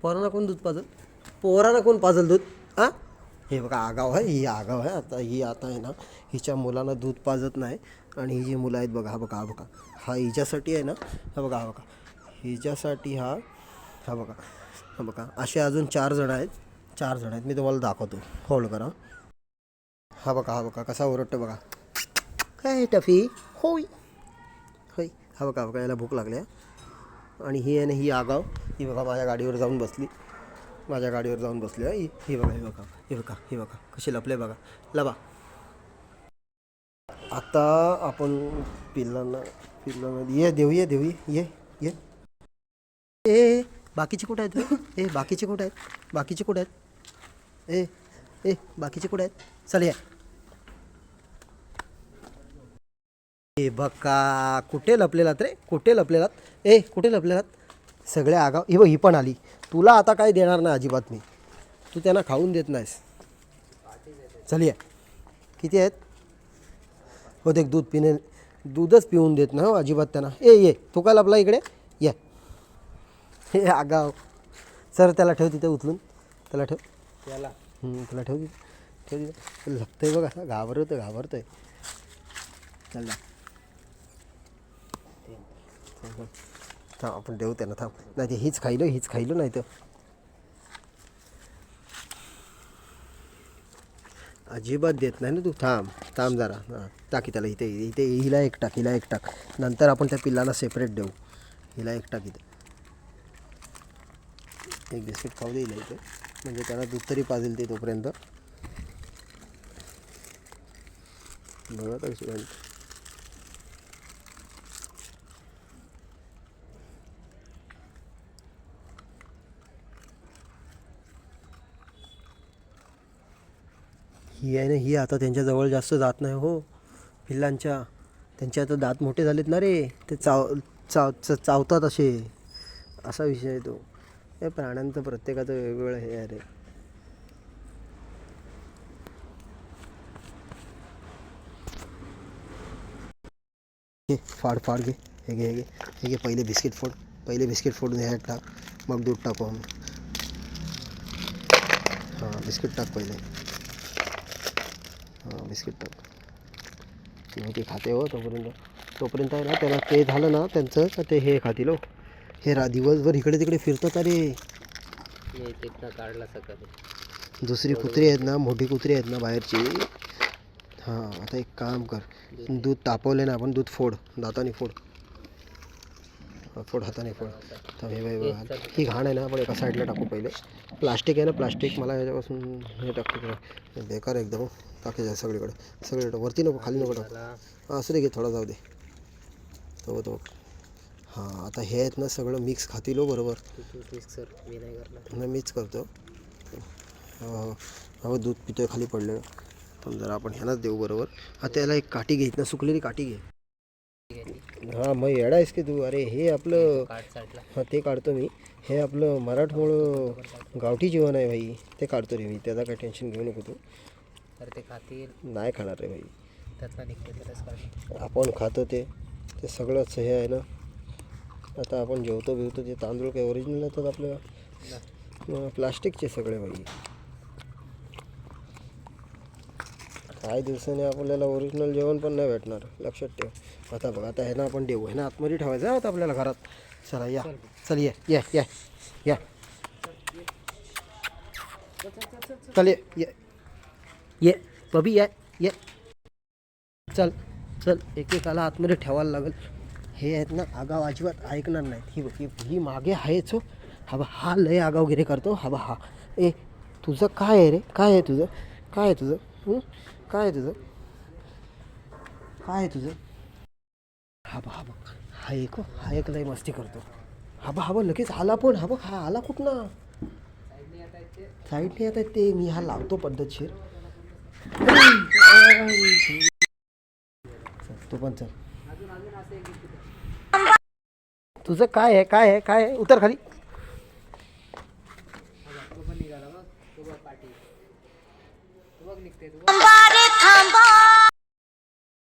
पोरांना कोण दूध पाजल? पोरांना कोण पाजल दूध? हां, हे बघा आगाव आहे, ही आगाव आहे. आता आहे ना, हिच्या मुलांना दूध पाजत नाही. आणि ही जी मुलं आहेत बघा, हा हिच्यासाठी आहे ना, हा बघा हिच्यासाठी हा बघा असे अजून 4 जण आहेत. मी तुम्हाला दाखवतो, होल्ड करा. हा बघा कसा ओरडतो बघा. काय टफी होय होय. हा बघा याला भूक लागली. आणि ही आहे ना, ही आगाव, ही बघा माझ्या गाडीवर जाऊन बसली. ही बघा कशी लपले बघा. लबा. आता आपण पिल्लांना ये देऊ ये. ए बाकीचे कुठे आहेत? बाकीचे कुठे आहेत? चल ये. बघा कुठे लपलेलात रे? कुठे लपलेलात? सगळे आगाव. ही पण आली. तुला आता काय देणार नाही अजिबात मी. तू त्यांना खाऊन देत नाहीस. चल ये. किती आहेत? हो देख, दूधच पिऊन देत ना हो अजिबात त्यांना. ये तू काय लपला इकडे? ये. हे आगाव. सर त्याला ठेव तिथे उचलून. त्याला ठेव. त्याला ठेव तिथे. लपतंय बघ, असं घाबरतोय. चल ना. थांब आपण देऊ त्यांना. थांब. नाही ते हीच खायलो नाही तर अजिबात देत नाही ना तू. थांब जरा. हां टाकी त्याला इथे हिला एक टाक. नंतर आपण त्या पिल्लांना सेपरेट देऊ. हिला एक टाक इथे. एक बिस्किट खाऊ दे इथे, म्हणजे त्याला दूध तरी पाजेल ते तोपर्यंत. बघा तर ही आहे ना, ही आता त्यांच्याजवळ जास्त जात नाही हो पिल्लांच्या. त्यांचे आता दात मोठे झालेत ना रे, ते चावतात असे. असा विषय आहे तो. हे प्राण्यांचं प्रत्येकाचं वेगवेगळं हे आहे रे. घे फाड घे. हे घे पहिले बिस्किट फोडून ह्यात टाक, मग दूध टाकू आम्ही. हां बिस्किट टाक पहिले. बिस्किट टाक. ते खाते हो तोपर्यंत आहे ना. त्याला ते झालं ना त्यांचं, तर ते हे खातील हो. हे दिवसभर इकडे तिकडे फिरतात. अरे काढला सकाळी दुसरी कुत्री आहेत ना, मोठी कुत्री आहेत ना बाहेरची. हां आता एक काम कर, दूध तापवले ना आपण, दूध फोड दाताने फोड. हाताने फोड. तर हे बघा ही घाण आहे ना, आपण एका साईडला टाकू पहिले. प्लास्टिक आहे ना, मला ह्याच्यापासून हे टाकतो. बेकार एकदम टाकायचं सगळीकडे. वरती नको, खाली नको टाकू. असं दे, घे थोडा जाऊ दे. तो हां आता हे आहेत ना, सगळं मिक्स खातील हो बरोबर. नाही मीच करतो. हो दूध पितोय खाली पडलेलं. पण जरा आपण ह्यानाच देऊ बरोबर. आता त्याला एक काठी घे, ना सुकलेली काठी घे. हां मग येडा आहेस की तू? अरे हे आपलं हां ते काढतो मी. हे आपलं मराठमोळं गावठी जेवण आहे भाई, ते काढतो रे मी. त्याचा काही टेन्शन घेऊ नको तू. तर ते खातील. नाही खाणार रे भाई. त्यातला निघतो आपण खातो ते सगळंच हे आहे ना. आता आपण जेवतो ते तांदूळ काही ओरिजिनल येतात आपल्याला, प्लास्टिकचे सगळे भाई. काही दिवसांनी आपल्याला ओरिजिनल जेवण पण नाही भेटणार, लक्षात ठेव. आता बघ, आता ह्यानं आपण देऊ. ह्यानं आतमध्ये ठेवायचं होतं आपल्याला घरात. चला या. चल या. चल ये बबी ये. चल एकेकाला आतमध्ये ठेवायला लागेल. हे आहेत ना आगाव, अजिबात ऐकणार नाहीत. ही मागे आहेच हो. हा लय आगाव गिरे करतो. हा ए तुझं काय आहे रे? काय आहे तुझं? काय आहे तुझं? हा एक लय मस्ती करतो. लगेच आला. पण हा आला कुठनं? साईडने येत आहेत ते. मी हा लावतो पद्धतशीर. तो पण चल. तुझं काय आहे? उतर खाली. तो पण निघाला बघ. तो बघ पाठी. तो बघ निघते.